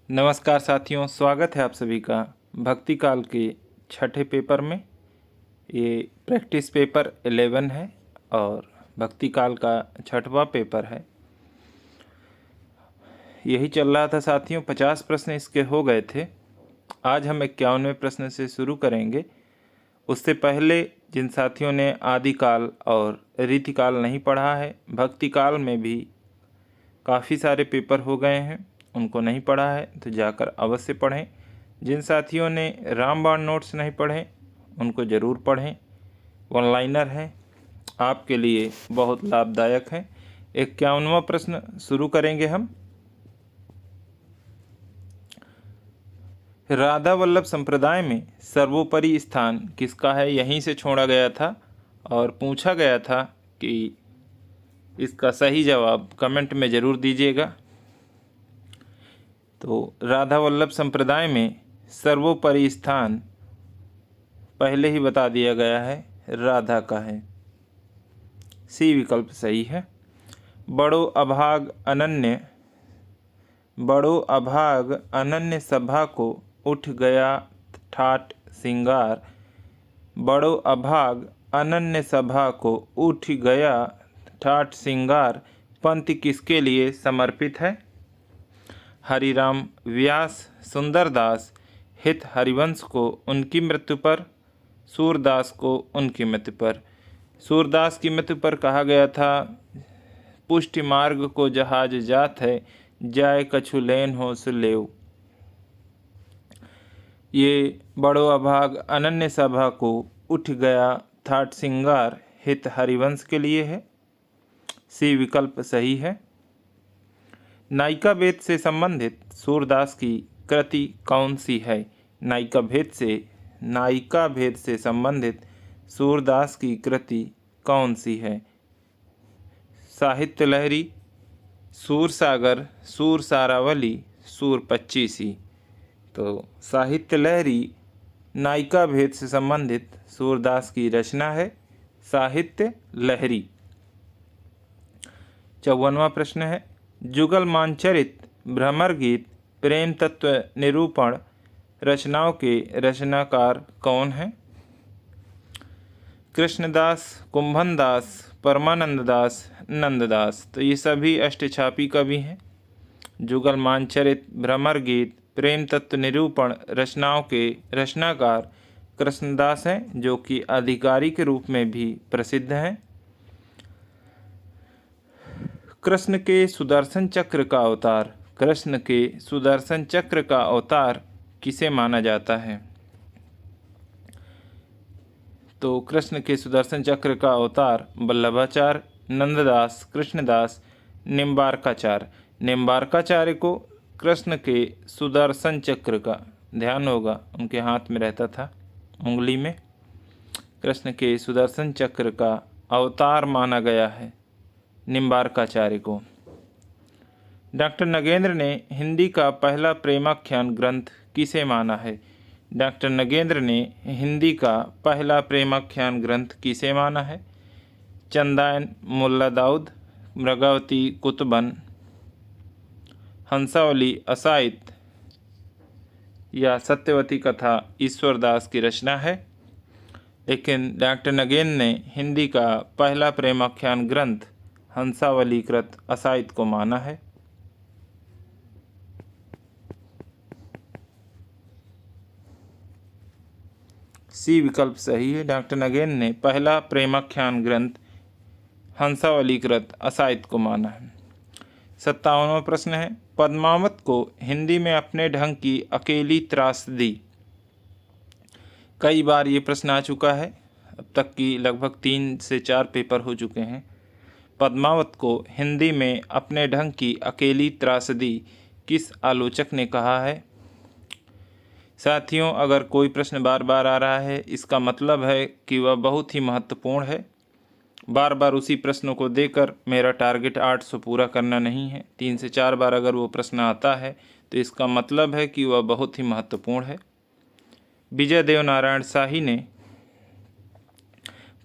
नमस्कार साथियों, स्वागत है आप सभी का भक्ति काल के छठे पेपर में। ये प्रैक्टिस पेपर 11 है और भक्ति काल का छठवां पेपर है। यही चल रहा था साथियों। 50 प्रश्न इसके हो गए थे। आज हम 51वें प्रश्न से शुरू करेंगे। उससे पहले जिन साथियों ने आदिकाल और रीतिकाल नहीं पढ़ा है, भक्ति काल में भी काफ़ी सारे पेपर हो गए हैं, उनको नहीं पढ़ा है तो जाकर अवश्य पढ़ें। जिन साथियों ने रामबाण नोट्स नहीं पढ़े उनको ज़रूर पढ़ें। ऑनलाइनर है, आपके लिए बहुत लाभदायक है। 51वां प्रश्न शुरू करेंगे हम। राधा वल्लभ संप्रदाय में सर्वोपरि स्थान किसका है? यहीं से छोड़ा गया था और पूछा गया था कि इसका सही जवाब कमेंट में ज़रूर दीजिएगा। तो राधा वल्लभ संप्रदाय में सर्वोपरि स्थान पहले ही बता दिया गया है, राधा का है। सी विकल्प सही है। बड़ो अभाग अनन्य सभा को उठ गया ठाट सिंगार। बड़ो अभाग अनन्य सभा को उठ गया ठाट सिंगार पंक्ति किसके लिए समर्पित है? हरिराम व्यास सुंदरदास हित हरिवंश को उनकी मृत्यु पर, सूरदास को उनकी मृत्यु पर। सूरदास की मृत्यु पर कहा गया था, पुष्टि मार्ग को जहाज जात है, जाय कछु लेन हो सुलेव। ये बड़ो अभाग अनन्य सभा को उठ गया ठाट सिंगार हित हरिवंश के लिए है। सी विकल्प सही है। नायिका भेद से संबंधित सूरदास की कृति कौन सी है? नायिका भेद से संबंधित सूरदास की कृति कौन सी है? साहित्य लहरी, सूर सागर, सूर सारावली, सूर पच्चीसी। तो साहित्य लहरी नायिका भेद से संबंधित सूरदास की रचना है, साहित्य लहरी। 54वां प्रश्न है, जुगल मानचरित, भ्रमर गीत, प्रेम तत्व निरूपण रचनाओं के रचनाकार कौन हैं? कृष्णदास, कुंभनदास, परमानंद दास, नंददास। तो ये सभी अष्टछापी कवि हैं। जुगल मानचरित, भ्रमर गीत, प्रेम तत्व निरूपण रचनाओं के रचनाकार कृष्णदास हैं, जो कि अधिकारी के रूप में भी प्रसिद्ध हैं। कृष्ण के सुदर्शन चक्र का अवतार किसे माना जाता है? तो कृष्ण के सुदर्शन चक्र का अवतार वल्लभाचार्य, नंददास, कृष्णदास, निम्बारकाचार्य। निम्बारकाचार्य को कृष्ण के सुदर्शन चक्र का ध्यान होगा, उनके हाथ में रहता था, उंगली में। कृष्ण के सुदर्शन चक्र का अवतार माना गया है निम्बारकाचार्य को। डॉक्टर नगेंद्र ने हिंदी का पहला प्रेमाख्यान ग्रंथ किसे माना है? डॉक्टर नगेंद्र ने हिंदी का पहला प्रेमाख्यान ग्रंथ किसे माना है? चंदायन, मुल्ला दाऊद, मृगावती कुतुबन, हंसावली असाइत या सत्यवती कथा ईश्वरदास की रचना है। लेकिन डॉक्टर नगेंद्र ने हिंदी का पहला प्रेमाख्यान ग्रंथ हंसावली कृत असाइत को माना है। सी विकल्प सही है। डॉक्टर नगेंद्र ने पहला प्रेमाख्यान ग्रंथ हंसावली कृत असाइत को माना है। 57वां प्रश्न है, पद्मावत को हिंदी में अपने ढंग की अकेली त्रासदी। कई बार ये प्रश्न आ चुका है, अब तक की लगभग 3 से 4 पेपर हो चुके हैं। पद्मावत को हिंदी में अपने ढंग की अकेली त्रासदी किस आलोचक ने कहा है? साथियों, अगर कोई प्रश्न बार बार आ रहा है, इसका मतलब है कि वह बहुत ही महत्वपूर्ण है। बार बार उसी प्रश्नों को देकर मेरा टारगेट 800 पूरा करना नहीं है। 3 से 4 बार अगर वो प्रश्न आता है तो इसका मतलब है कि वह बहुत ही महत्वपूर्ण है। विजय देव नारायण शाही ने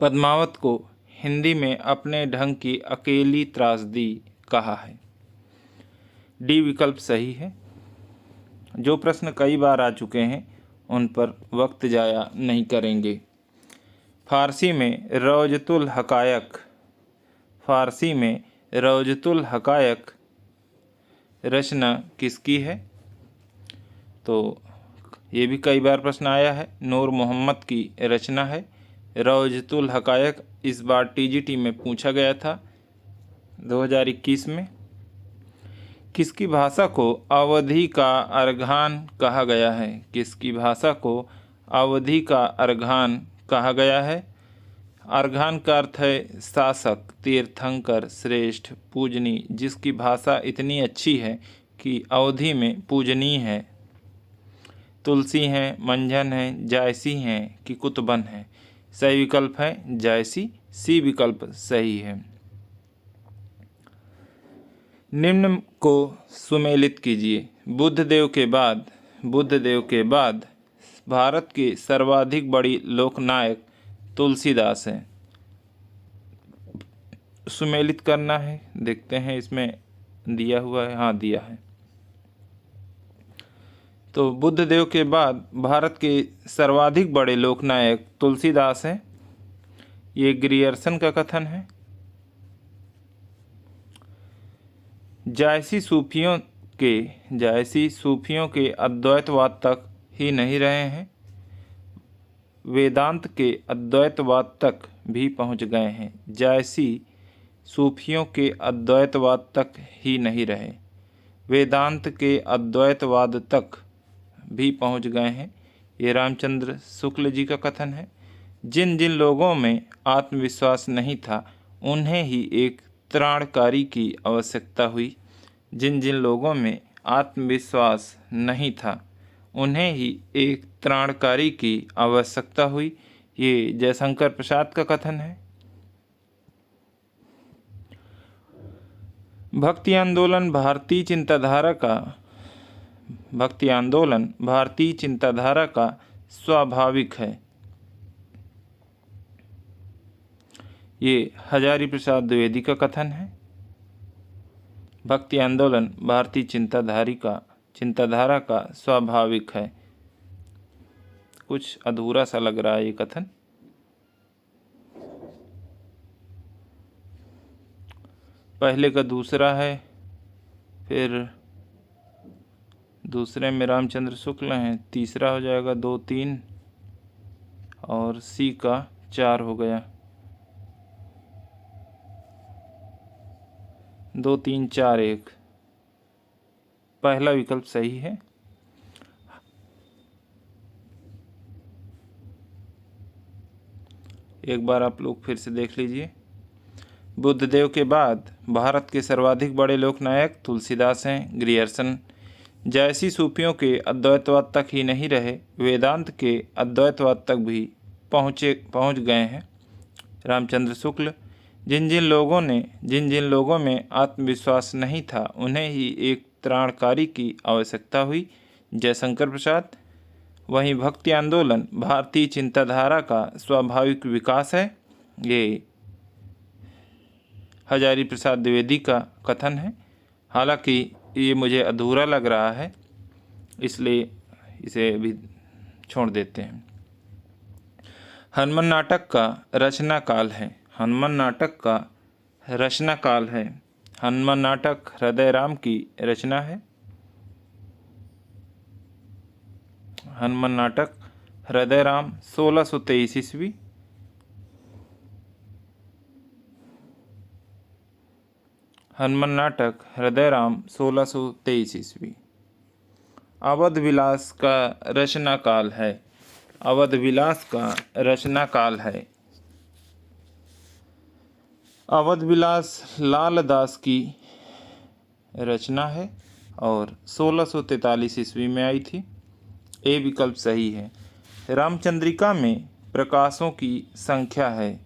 पद्मावत को हिंदी में अपने ढंग की अकेली त्रासदी कहा है। डी विकल्प सही है। जो प्रश्न कई बार आ चुके हैं उन पर वक्त जाया नहीं करेंगे। फ़ारसी में रौजतुल हकायक, फ़ारसी में रौजतुल हकायक रचना किसकी है? तो ये भी कई बार प्रश्न आया है। नूर मोहम्मद की रचना है रौजतुल हकायक। इस बार टीजीटी में पूछा गया था 2021 में। किसकी भाषा को अवधी का अर्घान कहा गया है? किसकी भाषा को अवधी का अर्घान कहा गया है? अर्घान का अर्थ है शासक, तीर्थंकर, श्रेष्ठ, पूजनीय, जिसकी भाषा इतनी अच्छी है कि अवधि में पूजनीय है। तुलसी हैं, मंझन हैं, जायसी हैं कि कुतुबन हैं? सही विकल्प है जायसी, सी विकल्प सही है। निम्न को सुमेलित कीजिए। बुद्धदेव के बाद भारत के सर्वाधिक बड़ी लोकनायक तुलसीदास हैं। सुमेलित करना है, देखते हैं इसमें दिया हुआ है। हाँ, दिया है। तो बुद्धदेव के बाद भारत के सर्वाधिक बड़े लोकनायक तुलसीदास हैं। ये ग्रियर्सन का कथन है। जायसी सूफियों के अद्वैतवाद तक ही नहीं रहे हैं, वेदांत के अद्वैतवाद तक भी पहुंच गए हैं। जायसी सूफियों के अद्वैतवाद तक ही नहीं रहे, वेदांत के अद्वैतवाद तक भी पहुंच गए हैं। ये रामचंद्र शुक्ल जी का कथन है। जिन जिन लोगों में आत्मविश्वास नहीं था उन्हें ही एक त्राणकारी की आवश्यकता हुई। जिन जिन लोगों में आत्मविश्वास नहीं था उन्हें ही एक त्राणकारी की आवश्यकता हुई। ये जयशंकर प्रसाद का कथन है। भक्ति आंदोलन भारतीय चिंताधारा का स्वाभाविक है। ये हजारी प्रसाद द्विवेदी का कथन है। भक्ति आंदोलन भारतीय चिंताधारा का स्वाभाविक है। कुछ अधूरा सा लग रहा है ये कथन। पहले का दूसरा है, फिर दूसरे में रामचंद्र शुक्ल हैं, तीसरा हो जाएगा 2 3 और सी का 4 हो गया। 2 3 4 1, पहला विकल्प सही है। एक बार आप लोग फिर से देख लीजिए। बुद्धदेव के बाद भारत के सर्वाधिक बड़े लोकनायक तुलसीदास हैं। ग्रियर्सन जायसी सूफियों के अद्वैतवाद तक ही नहीं रहे, वेदांत के अद्वैतवाद तक भी पहुँच गए हैं। रामचंद्र शुक्ल जिन जिन लोगों में आत्मविश्वास नहीं था उन्हें ही एक त्राणकारी की आवश्यकता हुई। जयशंकर प्रसाद वहीं भक्ति आंदोलन भारतीय चिंताधारा का स्वाभाविक विकास है। ये हजारी प्रसाद द्विवेदी का कथन है। हालांकि ये मुझे अधूरा लग रहा है, इसलिए इसे भी छोड़ देते हैं। हनुमान नाटक का रचना काल है। हनुमान नाटक हृदय राम की रचना है। हनुमान नाटक हृदय राम 1623 ईस्वी। हनुमान नाटक हृदय राम 1623 ईस्वी। अवध विलास का रचना काल है। अवध विलास का रचना काल है। अवध विलास लाल दास की रचना है और 1643 ईस्वी में आई थी। ए विकल्प सही है। रामचंद्रिका में प्रकाशों की संख्या है।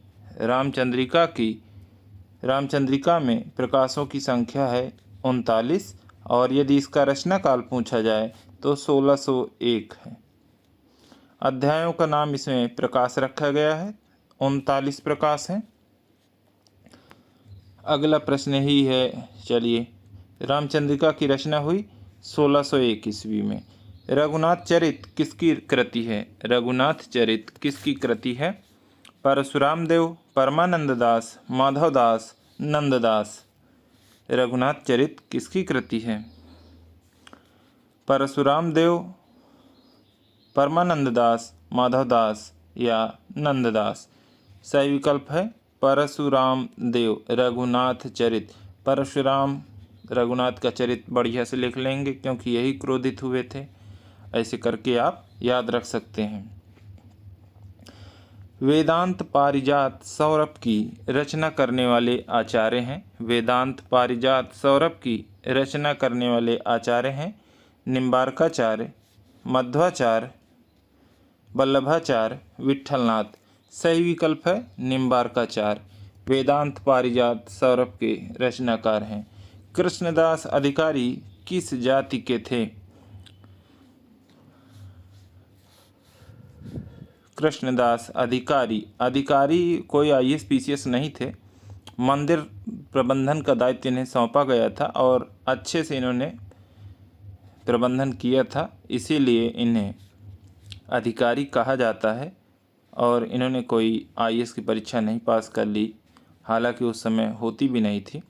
रामचंद्रिका में प्रकाशों की संख्या है 39 और यदि इसका रचना काल पूछा जाए तो 1601 है। अध्यायों का नाम इसमें प्रकाश रखा गया है, 39 प्रकाश हैं। अगला प्रश्न ही है। चलिए, रामचंद्रिका की रचना हुई 1601 ईस्वी में। रघुनाथ चरित किसकी कृति है? रघुनाथ चरित किसकी कृति है? परशुराम देव, परमानंद दास, माधव दास, नंददास। रघुनाथ चरित किसकी कृति है? परशुराम देव, परमानंद दास, माधव दास या नंददास। सही विकल्प है परशुराम देव। रघुनाथ चरित, परशुराम रघुनाथ का चरित बढ़िया से लिख लेंगे क्योंकि यही क्रोधित हुए थे। ऐसे करके आप याद रख सकते हैं। वेदांत पारिजात सौरभ की रचना करने वाले आचार्य हैं। वेदांत पारिजात सौरभ की रचना करने वाले आचार्य हैं निम्बार्काचार्य, मध्वाचार्य, वल्लभाचार्य, विट्ठलनाथ। सही विकल्प है निम्बार्काचार्य। वेदांत पारिजात सौरभ के रचनाकार हैं। कृष्णदास अधिकारी किस जाति के थे? कृष्णदास अधिकारी कोई आईएएस पीसीएस नहीं थे। मंदिर प्रबंधन का दायित्व इन्हें सौंपा गया था और अच्छे से इन्होंने प्रबंधन किया था, इसीलिए इन्हें अधिकारी कहा जाता है। और इन्होंने कोई आईएएस की परीक्षा नहीं पास कर ली, हालांकि उस समय होती भी नहीं थी।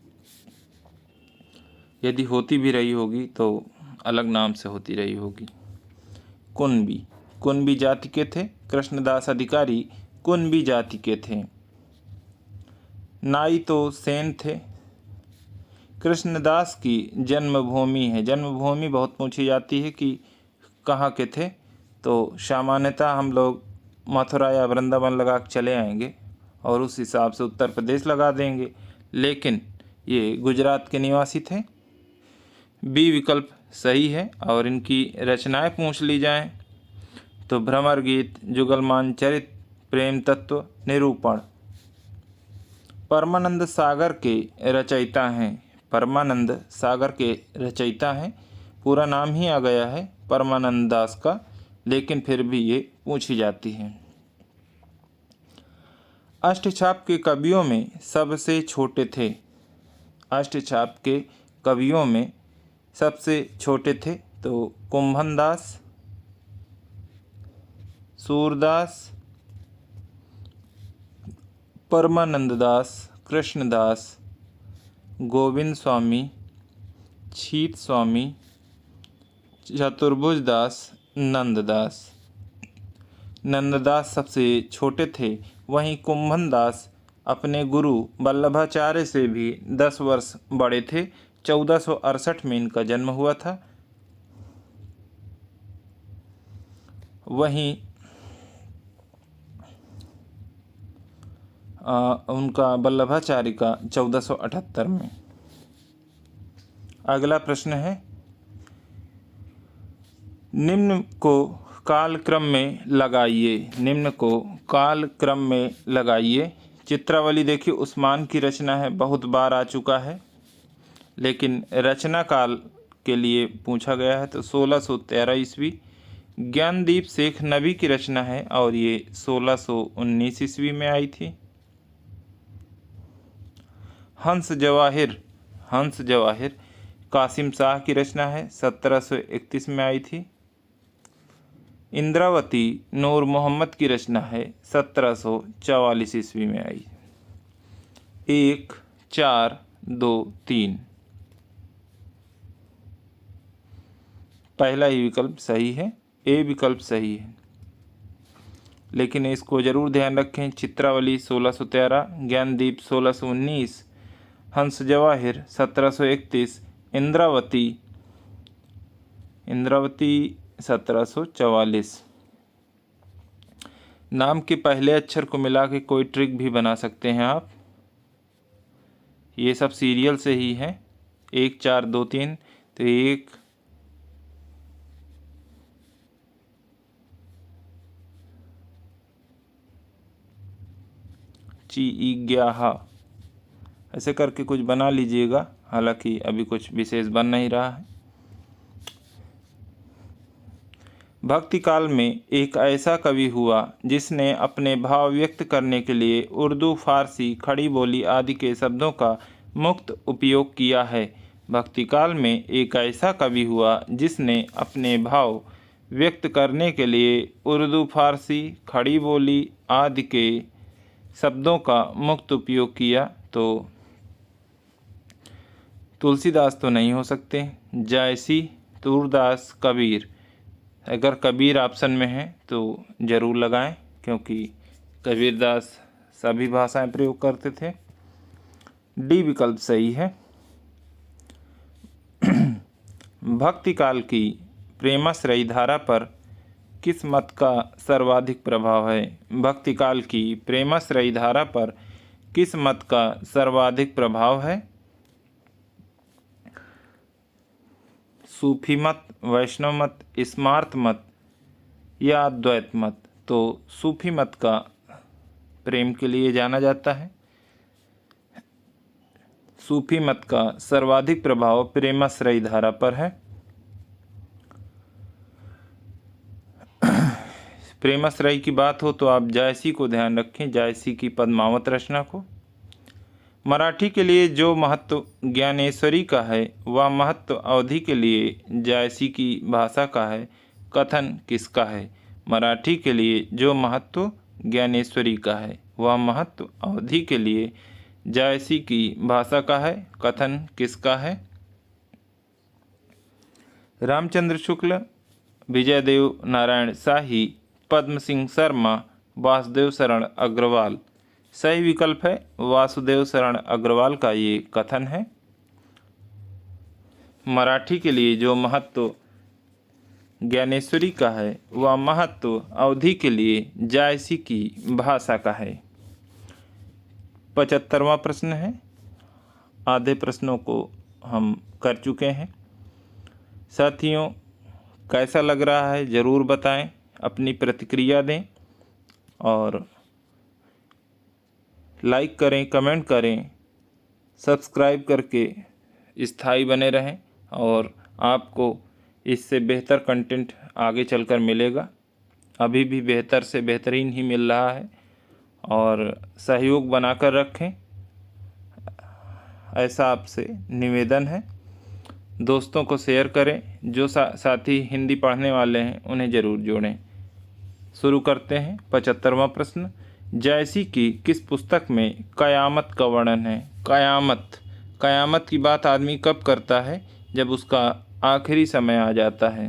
यदि होती भी रही होगी तो अलग नाम से होती रही होगी। कुणबी जाति के थे। कृष्णदास अधिकारी कुणबी जाति के थे। नाई तो सेन थे। कृष्णदास की जन्मभूमि है। जन्मभूमि बहुत पूछी जाती है कि कहाँ के थे, तो सामान्यतः हम लोग मथुरा या वृंदावन लगा के चले आएंगे और उस हिसाब से उत्तर प्रदेश लगा देंगे, लेकिन ये गुजरात के निवासी थे। बी विकल्प सही है। और इनकी रचनाएं पूछ ली जाएं तो भ्रमर गीत, जुगलमान चरित, प्रेम तत्व, निरूपण। परमानंद सागर के रचयिता हैं। परमानंद सागर के रचयिता हैं। पूरा नाम ही आ गया है परमानंद दास का, लेकिन फिर भी ये पूछी जाती हैं। अष्टछाप के कवियों में सबसे छोटे थे। अष्टछाप के कवियों में सबसे छोटे थे तो कुंभन दास, सूरदास, परमानंद दास, कृष्णदास, गोविंद स्वामी, छीत स्वामी, चतुर्भुज दास, नंददास। नंददास सबसे छोटे थे। वहीं कुंभन दास अपने गुरु वल्लभाचार्य से भी 10 वर्ष बड़े थे। 1468 में इनका जन्म हुआ था। वहीं उनका वल्लभाचार्य का 1478 में। अगला प्रश्न है, निम्न को कालक्रम में लगाइए। निम्न को कालक्रम में लगाइए। चित्रावली देखिए, उस्मान की रचना है, बहुत बार आ चुका है, लेकिन रचना काल के लिए पूछा गया है तो 1613 ईस्वी। ज्ञानदीप शेख नबी की रचना है और ये 1619 ईस्वी में आई थी। हंस जवाहिर कासिम शाह की रचना है, 1731 में आई थी। इंद्रावती नूर मोहम्मद की रचना है, 1744 ईस्वी में आई। 1, 4, 2, 3 पहला ही विकल्प सही है। ए विकल्प सही है, लेकिन इसको जरूर ध्यान रखें। चित्रावली 1613, ज्ञानदीप 1619, हंस जवाहिर 1731, इंद्रावती 1744। नाम के पहले अक्षर को मिला के कोई ट्रिक भी बना सकते हैं आप। ये सब सीरियल से ही है। 1, 4, 2, 3 तो 1, ची-ई-ग्या-हा, ऐसे करके कुछ बना लीजिएगा। हालांकि अभी कुछ विशेष बन नहीं रहा है। भक्ति काल में एक ऐसा कवि हुआ जिसने अपने भाव व्यक्त करने के लिए उर्दू, फारसी, खड़ी बोली आदि के शब्दों का मुक्त उपयोग किया है। भक्ति काल में एक ऐसा कवि हुआ जिसने अपने भाव व्यक्त करने के लिए उर्दू, फारसी, खड़ी बोली आदि के शब्दों का मुक्त उपयोग किया? तो तुलसीदास तो नहीं हो सकते। जायसी, सूरदास, कबीर। अगर कबीर ऑप्शन में है तो ज़रूर लगाएं, क्योंकि कबीरदास सभी भाषाएं प्रयोग करते थे। डी विकल्प सही है। भक्ति काल की प्रेमाश्रयी धारा पर किस मत का सर्वाधिक प्रभाव है? भक्ति काल की प्रेमाश्रयी धारा पर किस मत का सर्वाधिक प्रभाव है? सूफी मत, वैष्णव मत, स्मार्त मत या अद्वैत मत? तो सूफी मत का प्रेम के लिए जाना जाता है। सूफी मत का सर्वाधिक प्रभाव प्रेमाश्रयी धारा पर है। प्रेमाश्रयी की बात हो तो आप जायसी को ध्यान रखें, जायसी की पद्मावत रचना को। मराठी के लिए जो महत्व ज्ञानेश्वरी का है वह महत्व अवधि के लिए जायसी की भाषा का है, कथन किसका है? मराठी के लिए जो महत्व ज्ञानेश्वरी का है वह महत्व अवधि के लिए जायसी की भाषा का है, कथन किसका है? रामचंद्र शुक्ल, विजयदेव नारायण शाही, पद्म सिंह शर्मा, वासुदेव शरण अग्रवाल। सही विकल्प है वासुदेव शरण अग्रवाल का ये कथन है। मराठी के लिए जो महत्व ज्ञानेश्वरी का है वह महत्व अवधि के लिए जायसी की भाषा का है। 75वां प्रश्न है। आधे प्रश्नों को हम कर चुके हैं। साथियों, कैसा लग रहा है ज़रूर बताएं, अपनी प्रतिक्रिया दें और लाइक करें, कमेंट करें, सब्सक्राइब करके स्थायी बने रहें और आपको इससे बेहतर कंटेंट आगे चलकर मिलेगा। अभी भी बेहतर से बेहतरीन ही मिल रहा है और सहयोग बनाकर रखें, ऐसा आपसे निवेदन है। दोस्तों को शेयर करें, जो साथी हिंदी पढ़ने वाले हैं उन्हें ज़रूर जोड़ें। शुरू करते हैं 75वां प्रश्न। जायसी की किस पुस्तक में कयामत का वर्णन है? कयामत की बात आदमी कब करता है? जब उसका आखिरी समय आ जाता है।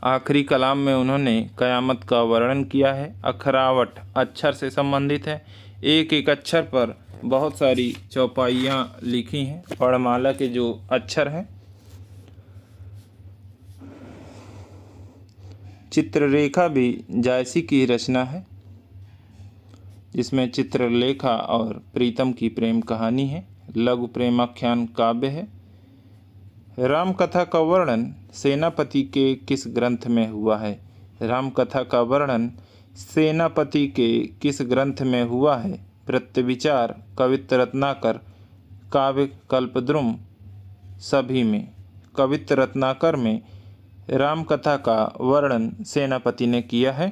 आखिरी कलाम में उन्होंने कयामत का वर्णन किया है। अखरावट अक्षर से संबंधित है। एक एक अक्षर पर बहुत सारी चौपाइयाँ लिखी हैं, वर्णमाला के जो अक्षर हैं। चित्ररेखा भी जायसी की रचना है, जिसमें चित्रलेखा और प्रीतम की प्रेम कहानी है। लघु प्रेमाख्यान काव्य है। रामकथा का वर्णन सेनापति के किस ग्रंथ में हुआ है? रामकथा का वर्णन सेनापति के किस ग्रंथ में हुआ है? प्रत्यविचार, कवित्त रत्नाकर, काव्य कल्पद्रुम, सभी में। कवित्त रत्नाकर में रामकथा का वर्णन सेनापति ने किया है।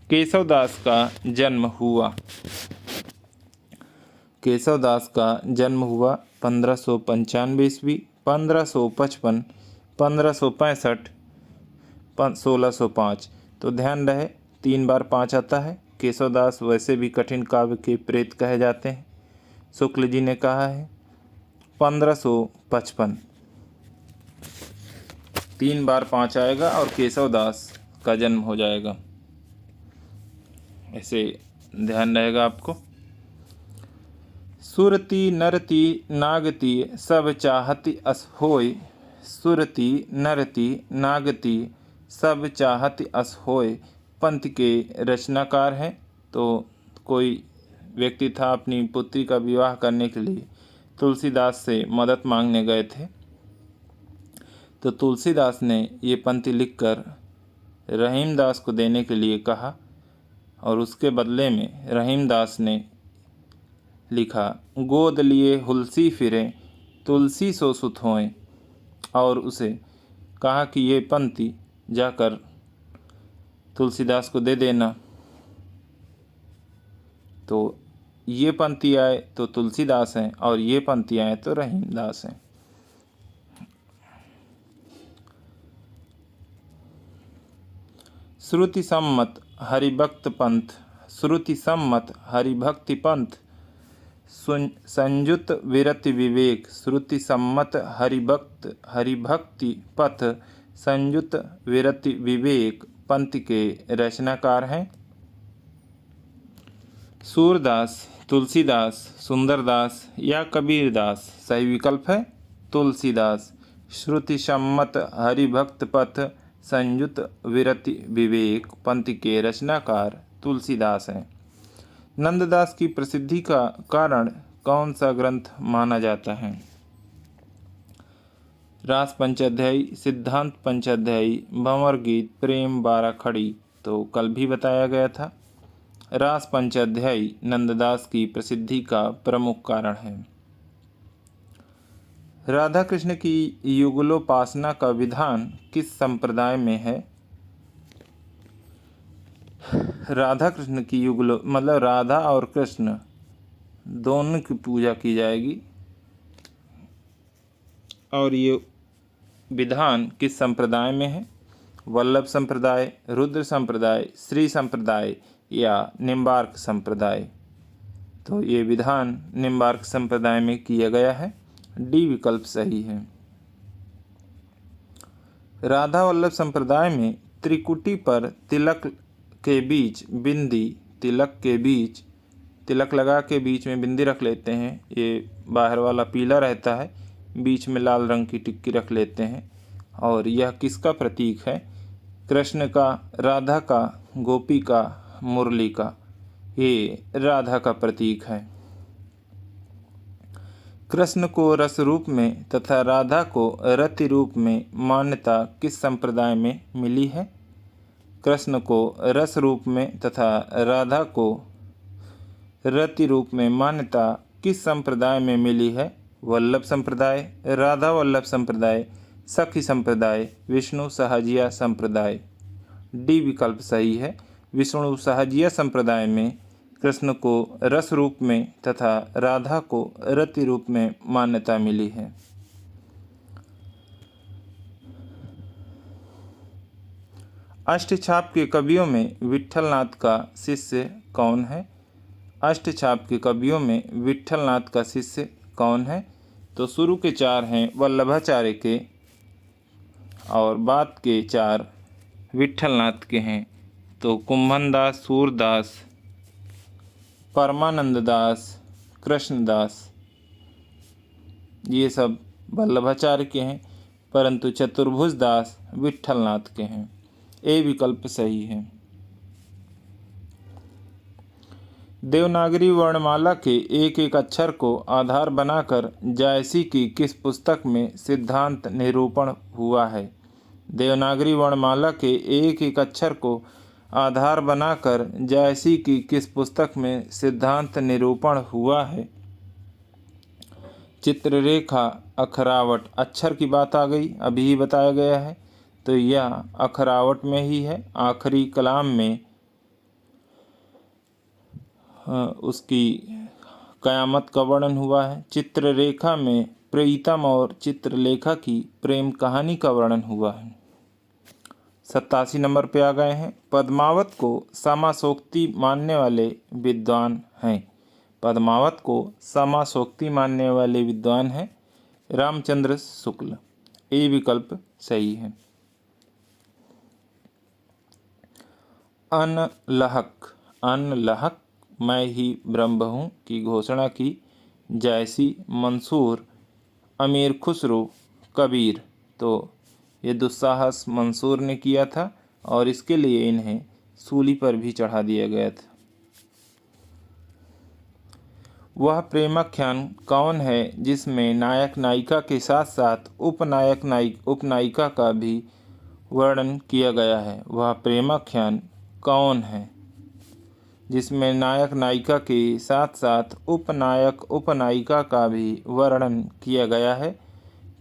केशवदास का जन्म हुआ। केशवदास का जन्म हुआ 1595 ईस्वी, 1555, 1565, 1605। तो ध्यान रहे 3 बार 5 आता है। केशवदास वैसे भी कठिन काव्य के प्रेत कहे जाते हैं। शुक्ल जी ने कहा है 1555। 3 बार 5 आएगा और केशवदास का जन्म हो जाएगा, ऐसे ध्यान रहेगा आपको। सुरती नरती नागती सब चाहती अस होय। सुरती नरती नागती सब चाहती अस होय पंथ के रचनाकार हैं। तो कोई व्यक्ति था, अपनी पुत्री का विवाह करने के लिए तुलसीदास से मदद मांगने गए थे। तो तुलसीदास ने ये पंक्ति लिखकर रहीमदास को देने के लिए कहा और उसके बदले में रहीमदास ने लिखा, गोद लिए हुलसी फिरे तुलसी सो सुत होएं। और उसे कहा कि ये पंक्ति जाकर तुलसीदास को दे देना। तो ये पंक्ति आए तो तुलसीदास हैं और ये पंक्ति आए तो रहीमदास हैं। श्रुति सम्मत हरिभक्त पंथ, श्रुति सम्मत हरिभक्ति पंथ, संयुत विरति विवेक, श्रुति सम्मत हरिभक्ति पथ, संयुत विरति विवेक पंथ के रचनाकार हैं सूरदास, तुलसीदास, सुंदरदास या कबीरदास। सही विकल्प है तुलसीदास। श्रुति सम्मत हरिभक्त पथ संयुत विरति विवेक पंथ के रचनाकार तुलसीदास हैं। नंददास की प्रसिद्धि का कारण कौन सा ग्रंथ माना जाता है? रास पंचाध्यायी, सिद्धांत पंचाध्यायी, भंवर गीत, प्रेम बारह खड़ी। तो कल भी बताया गया था। रास पंचाध्यायी नंददास की प्रसिद्धि का प्रमुख कारण है। राधा कृष्ण की युगलोपासना का विधान किस संप्रदाय में है? राधा कृष्ण की मतलब राधा और कृष्ण दोनों की पूजा की जाएगी और ये विधान किस संप्रदाय में है? वल्लभ संप्रदाय, रुद्र संप्रदाय, श्री संप्रदाय या निम्बार्क संप्रदाय। तो ये विधान निम्बार्क संप्रदाय में किया गया है। डी विकल्प सही है। राधा वल्लभ संप्रदाय में त्रिकुटी पर तिलक के बीच बिंदी, तिलक के बीच तिलक लगा के बीच में बिंदी रख लेते हैं। ये बाहर वाला पीला रहता है, बीच में लाल रंग की टिक्की रख लेते हैं। और यह किसका प्रतीक है? कृष्ण का, राधा का, गोपी का, मुरली का। ये राधा का प्रतीक है। कृष्ण को रस रूप में तथा राधा को रति रूप में मान्यता किस संप्रदाय में मिली है? कृष्ण को रस रूप में तथा राधा को रति रूप में मान्यता किस संप्रदाय में मिली है? वल्लभ संप्रदाय, राधा वल्लभ संप्रदाय, सखी संप्रदाय, विष्णु सहजिया संप्रदाय। डी विकल्प सही है। विष्णु सहजिया संप्रदाय में कृष्ण को रस रूप में तथा राधा को रति रूप में मान्यता मिली है। अष्टछाप के कवियों में विट्ठलनाथ का शिष्य कौन है? अष्टछाप के कवियों में विट्ठलनाथ का शिष्य कौन है? तो शुरू के चार हैं वल्लभाचार्य के और बाद के चार विट्ठलनाथ के हैं। तो कुंभनदास, सूरदास, परमानंददास, कृष्णदास, ये सब वल्लभाचार्य के हैं, परंतु चतुर्भुज दास विट्ठलनाथ के हैं। ए विकल्प सही है। देवनागरी वर्णमाला के एक एक अक्षर को आधार बनाकर जायसी की किस पुस्तक में सिद्धांत निरूपण हुआ है? देवनागरी वर्णमाला के एक एक अक्षर को आधार बनाकर जायसी की किस पुस्तक में सिद्धांत निरूपण हुआ है? चित्ररेखा, अखरावट। अक्षर की बात आ गई, अभी ही बताया गया है, तो यह अखरावट में ही है। आखिरी कलाम में उसकी कयामत का वर्णन हुआ है। चित्ररेखा में प्रीतम और चित्रलेखा की प्रेम कहानी का वर्णन हुआ है। 87 नंबर पे आ गए हैं। पद्मावत को समासोक्ति मानने वाले विद्वान हैं। पद्मावत को समासोक्ति मानने वाले विद्वान हैं रामचंद्र शुक्ल। ए विकल्प सही है। अनलहक मैं ही ब्रह्म हूँ की घोषणा की जायसी, मंसूर, अमीर खुसरो, कबीर। तो ये दुस्साहस मंसूर ने किया था और इसके लिए इन्हें सूली पर भी चढ़ा दिया गया था। वह प्रेमाख्यान कौन है जिसमें नायक नायिका के साथ साथ उपनायिका का भी वर्णन किया गया है? वह प्रेमाख्यान कौन है जिसमें नायक नायिका के साथ साथ उपनायिका का भी वर्णन किया गया है?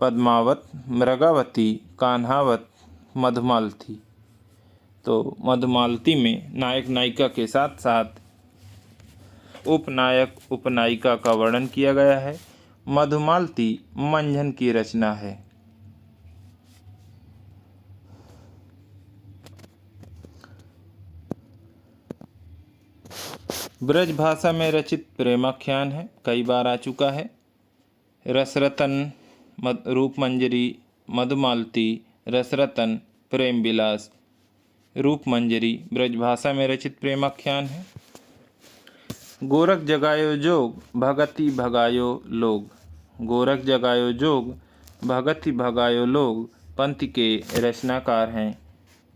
पद्मावत, मृगावती, कान्हावत, मधुमालती। तो मधुमालती में नायक नायिका के साथ साथ उपनायिका का वर्णन किया गया है। मधुमालती मंझन की रचना है। ब्रज भाषा में रचित प्रेमाख्यान है, कई बार आ चुका है। रसरतन, रूपमंजरी, मधुमालती, रसरतन, प्रेम विलास। रूपमंजरी ब्रजभाषा में रचित प्रेमाख्यान है। गोरख जगायो जोग, भगति भगायो लोग। गोरख जगायो जोग, भगति भगायो लोग पंथ के रचनाकार हैं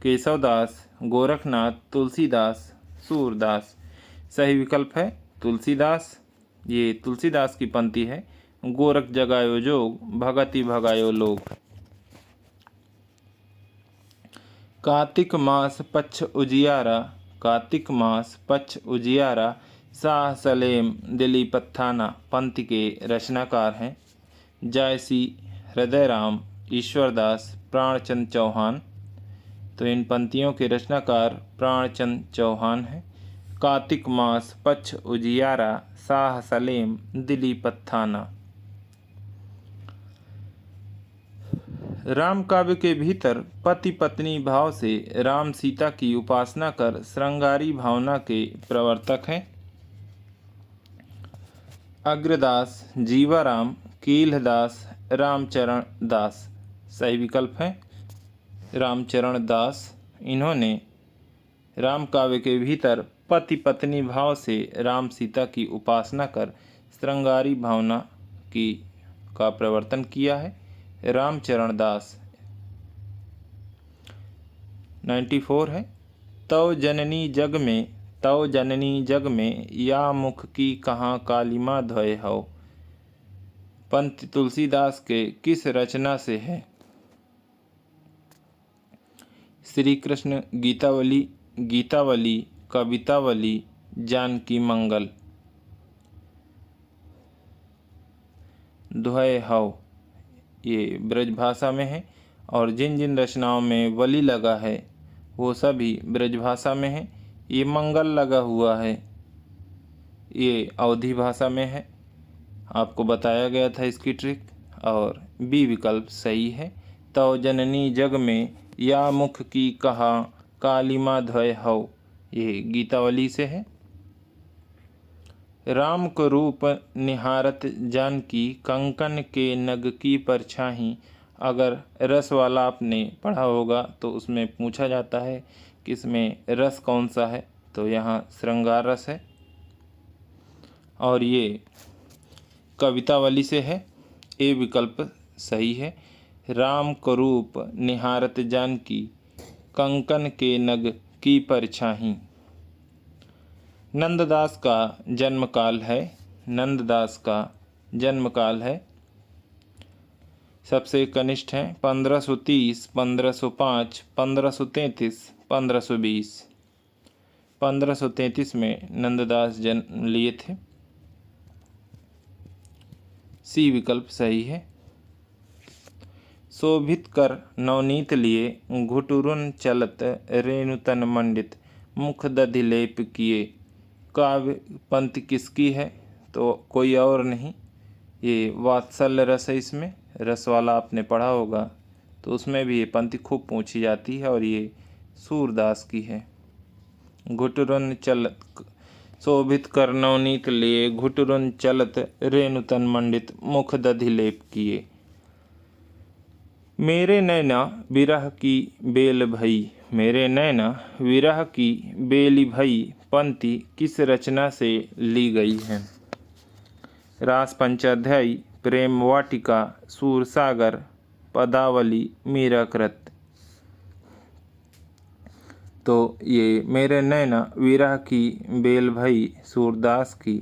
केशवदास, गोरखनाथ, तुलसीदास, सूरदास। सही विकल्प है तुलसीदास। ये तुलसीदास की पंक्ति है। गोरख जगायो जोग, भगति भगायो लोग। कार्तिक मास पक्ष उजियारा, कार्तिक मास पक्ष उजियारा शाह सलेम दिली पत्थाना पंथ के रचनाकार हैं जायसी, हृदयराम, ईश्वरदास, प्राणचंद चौहान। तो इन पंक्तियों के रचनाकार प्राणचंद चौहान हैं। कार्तिक मास पक्ष उजियारा शाह सलेम दिली पत्थाना। राम काव्य के भीतर पति पत्नी भाव से राम सीता की उपासना कर श्रृंगारी भावना के प्रवर्तक हैं अग्रदास, जीवाराम, कीलदास, रामचरण दास। सही विकल्प है रामचरण दास। इन्होंने राम काव्य के भीतर पति पत्नी भाव से राम सीता की उपासना कर श्रृंगारी भावना का प्रवर्तन किया है रामचरण दास। 94 है। तव जननी जग में, तव जननी जग में या मुख की कहाँ कालिमा धोए हो पंत तुलसीदास के किस रचना से है? श्री कृष्ण गीतावली, गीतावली, कवितावली, जानकी मंगल। धोए हो ये ब्रजभाषा में है और जिन जिन रचनाओं में वली लगा है वो सभी ब्रजभाषा में है। ये मंगल लगा हुआ है ये अवधी भाषा में है। आपको बताया गया था इसकी ट्रिक और बी विकल्प सही है। तव जननी जग में या मुख की कहा कालिमा धोए हो ये गीतावली से है। राम को रूप निहारत जानकी कंकन के नग की परछाई। अगर रस वाला आपने पढ़ा होगा तो उसमें पूछा जाता है कि इसमें रस कौन सा है, तो यहाँ श्रृंगार रस है और ये कवितावली से है। ए विकल्प सही है। राम को रूप निहारत जानकी कंकन के नग की परछाई। नंददास का जन्म काल है, नंददास का जन्म काल है। सबसे कनिष्ठ हैं 1530, 1505, 1533, 1520। 1533 में नंददास जन्म लिए थे। सी विकल्प सही है। शोभित कर नवनीत लिए घुटुरुन चलत रेणुतन मंडित मुख दधि लेप किए। काव्य पंक्ति किसकी है? तो कोई और नहीं, ये वात्सल्य रस है। इसमें रस वाला आपने पढ़ा होगा तो उसमें भी ये पंक्ति खूब पूछी जाती है और ये सूरदास की है। घुटुरन चलत शोभित कर नवनीत लिए घुटुरन चलत रेणुतन मंडित मुख दधि लेप किए। मेरे नैना विरह की बेल भई, मेरे नैना विरह की बेली भई पंक्ति किस रचना से ली गई है? रास पंचाध्यायी, प्रेम वाटिका, सूरसागर, पदावली, मीराकृत। तो ये मेरे नैना विरह की बेल भई सूरदास की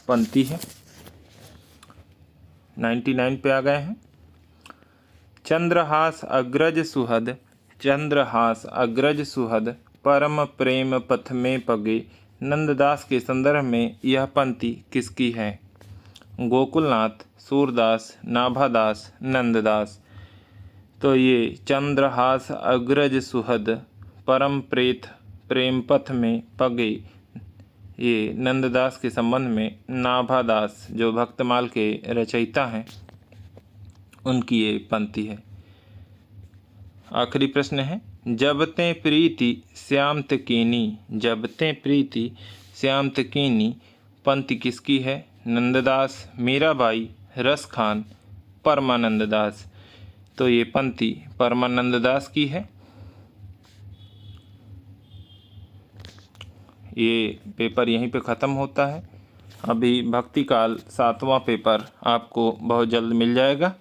पंक्ति है। 99 पे आ गए हैं। चंद्रहास अग्रज सुहद, चंद्रहास अग्रज सुहद परम प्रेम पथ में पगे। नंददास के संदर्भ में यह पंक्ति किसकी है? गोकुलनाथ, सूरदास, नाभादास, नंददास। तो ये चंद्रहास अग्रज सुहद परम प्रेम पथ में पगे, ये नंददास के संबंध में नाभादास जो भक्तमाल के रचयिता हैं उनकी ये पंक्ति है। आखिरी प्रश्न है, जब ते प्रीति श्यामत कीनी, जब ते प्रीति श्यामत कीनी पंक्ति किसकी है? नंददास, मीराबाई, रस खान, परमानंद दास। तो ये पंक्ति परमानंद दास की है। ये पेपर यहीं पे ख़त्म होता है। अभी भक्ति काल 7वां पेपर आपको बहुत जल्द मिल जाएगा।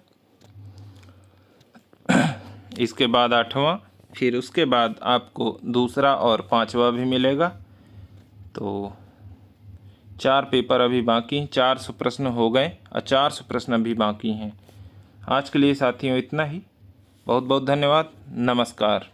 इसके बाद 8वां, फिर उसके बाद आपको दूसरा और 5वां भी मिलेगा। तो 4 पेपर अभी बाकी, 400 प्रश्न हो गए और 400 प्रश्न अभी बाकी हैं। आज के लिए साथियों इतना ही। बहुत बहुत धन्यवाद। नमस्कार।